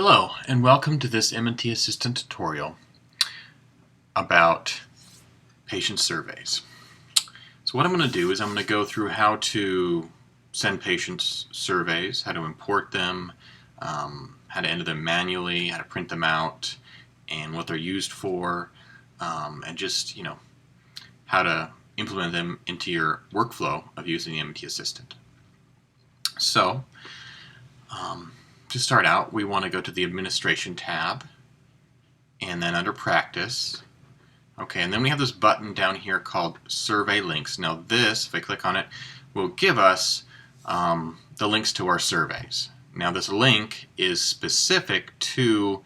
Hello, and welcome to this MNT Assistant tutorial about patient surveys. So what I'm going to do is I'm going to go through how to send patients surveys, how to import them, how to enter them manually, how to print them out, and what they're used for, and just, how to implement them into your workflow of using the MNT Assistant. So, to start out, we want to go to the Administration tab, and then under Practice. Okay, and then we have this button down here called Survey Links. Now this, if I click on it, will give us the links to our surveys. Now this link is specific to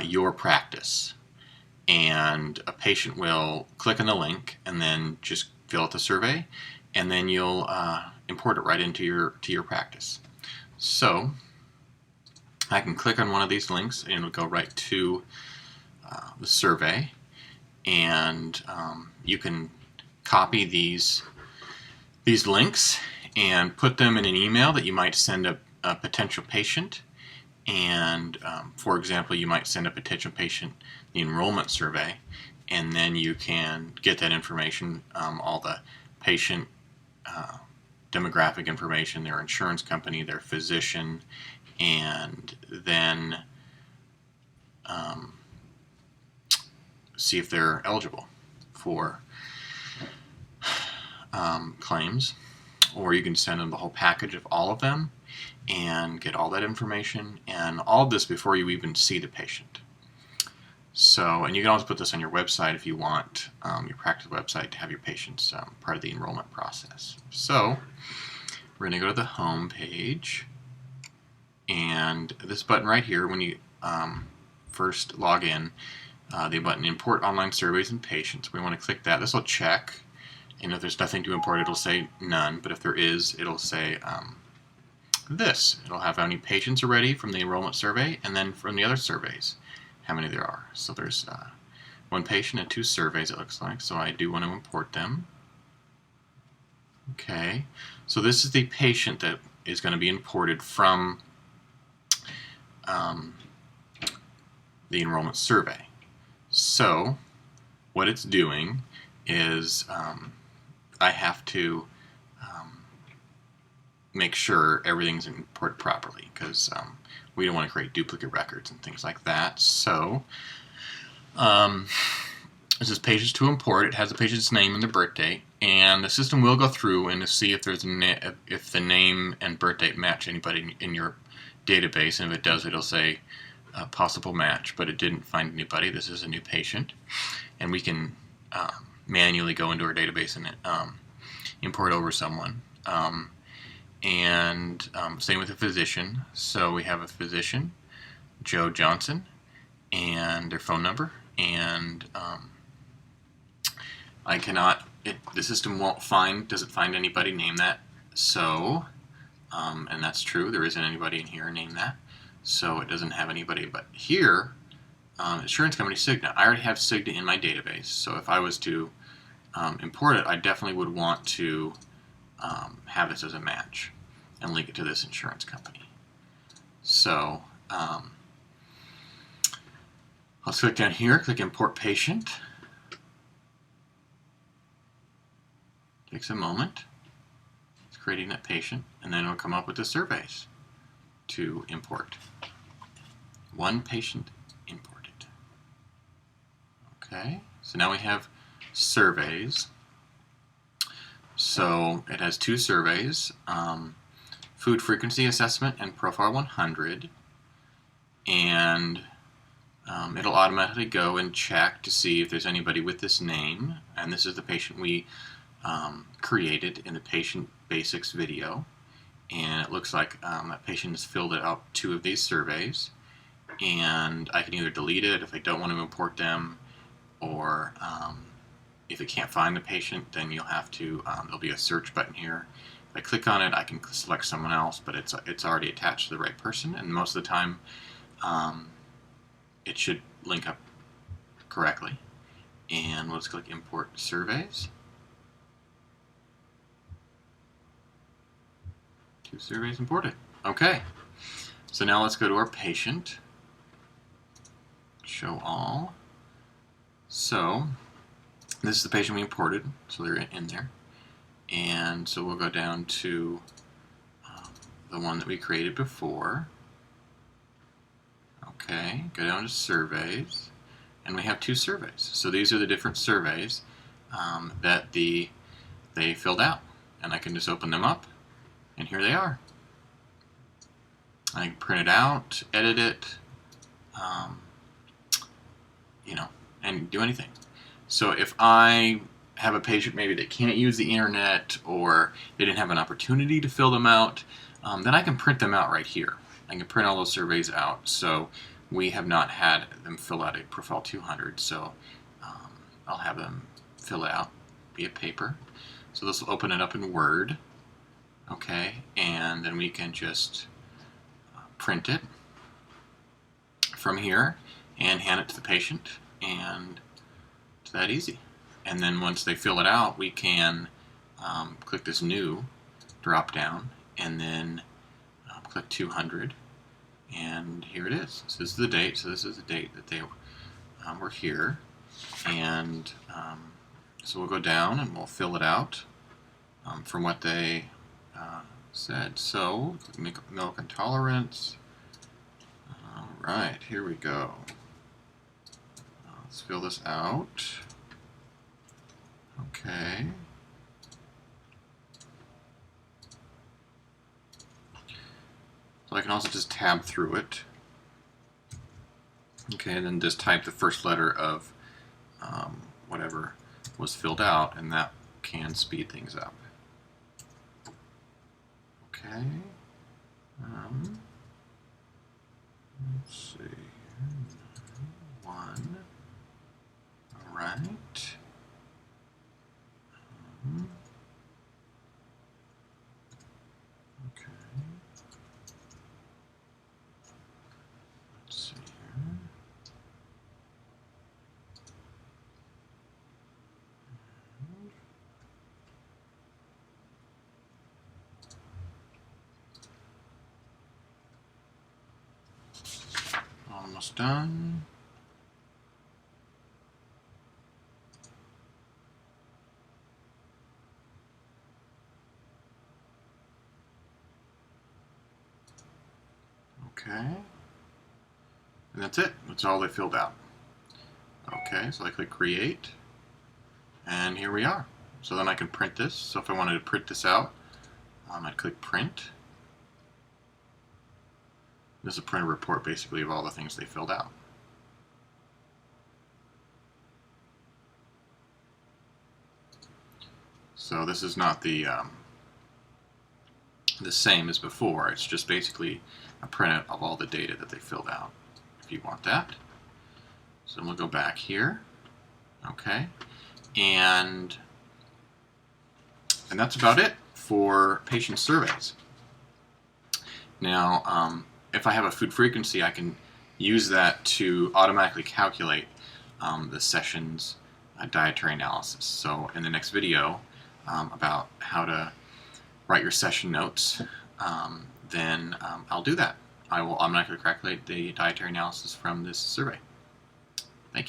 your practice, and a patient will click on the link and then just fill out the survey, and then you'll import it right into your practice. So I can click on one of these links and it'll go right to the survey, and you can copy these links and put them in an email that you might send a potential patient. And for example, you might send a potential patient the enrollment survey, and then you can get that information, all the patient demographic information, their insurance company, their physician, and then see if they're eligible for claims. Or you can send them the whole package of all of them and get all that information, and all of this before you even see the patient. So, and you can also put this on your website if you want, your practice website, to have your patients part of the enrollment process. So we're going to go to the home page, and this button right here, when you first log in, the button Import Online Surveys and Patients, we want to click that. This will check, and if there's nothing to import, it'll say none, but if there is, it'll say this. It'll have how many patients are ready from the enrollment survey, and then from the other surveys, how many there are. So there's one patient and two surveys, it looks like, so I do want to import them. Okay, so this is the patient that is going to be imported from the enrollment survey. So what it's doing is I have to make sure everything's imported properly, because we don't want to create duplicate records and things like that. So this is pages to import. It has the patient's name and their birth date, and the system will go through and to see if there's if the name and birth date match anybody in your database, and if it does, it'll say possible match, but it didn't find anybody. This is a new patient, and we can manually go into our database and import over someone. And same with a physician. So we have a physician, Joe Johnson, and their phone number, and I cannot, the system doesn't find anybody named that. So, and that's true, there isn't anybody in here named that. So it doesn't have anybody. But here, insurance company Cigna, I already have Cigna in my database. So if I was to import it, I definitely would want to have this as a match and link it to this insurance company. So let's click down here, click Import Patient. Takes a moment. It's creating that patient, and then it'll come up with the surveys to import. One patient imported. Okay, so now we have surveys. So it has two surveys, Food Frequency Assessment and Profile 100, and it'll automatically go and check to see if there's anybody with this name, and this is the patient we created in the Patient Basics video, and it looks like that patient has filled out two of these surveys, and I can either delete it if I don't want to import them, or if it can't find the patient, then you'll have to, there'll be a search button here. If I click on it, I can select someone else, but it's already attached to the right person, and most of the time it should link up correctly. And let's click Import Surveys. Two surveys imported. Okay, so now let's go to our patient. show all. So this is the patient we imported, so they're in there. And so we'll go down to the one that we created before. Okay, go down to surveys, and we have 2 surveys. So these are the different surveys that they filled out. And I can just open them up, and here they are. I can print it out, edit it, and do anything. So if I have a patient maybe that can't use the internet, or they didn't have an opportunity to fill them out, then I can print them out right here. I can print all those surveys out. So we have not had them fill out a Profile 200, so I'll have them fill it out via paper. So this will open it up in Word, okay, and then we can just print it from here and hand it to the patient, and it's that easy. And then once they fill it out, we can click this New drop down, and then click 200, and here it is. So this is the date. So this is the date that they were here, and so we'll go down and we'll fill it out from what they said. So milk intolerance. All right, here we go. Let's fill this out. Okay. So I can also just tab through it. Okay, and then just type the first letter of whatever was filled out, and that can speed things up. Okay. Let's see. 1. All right. Okay. Let's see here. Almost done. Okay, and that's it. That's all they filled out. Okay, so I click Create, and here we are. So then I can print this. So if I wanted to print this out, I'd click Print. This is a print report basically of all the things they filled out. So this is not the same as before. It's just basically a printout of all the data that they filled out, if you want that. So we'll go back here. Okay, and that's about it for patient surveys. Now, if I have a food frequency, I can use that to automatically calculate the session's dietary analysis. So in the next video about how to write your session notes, then I'll do that. I'm not going to calculate the dietary analysis from this survey.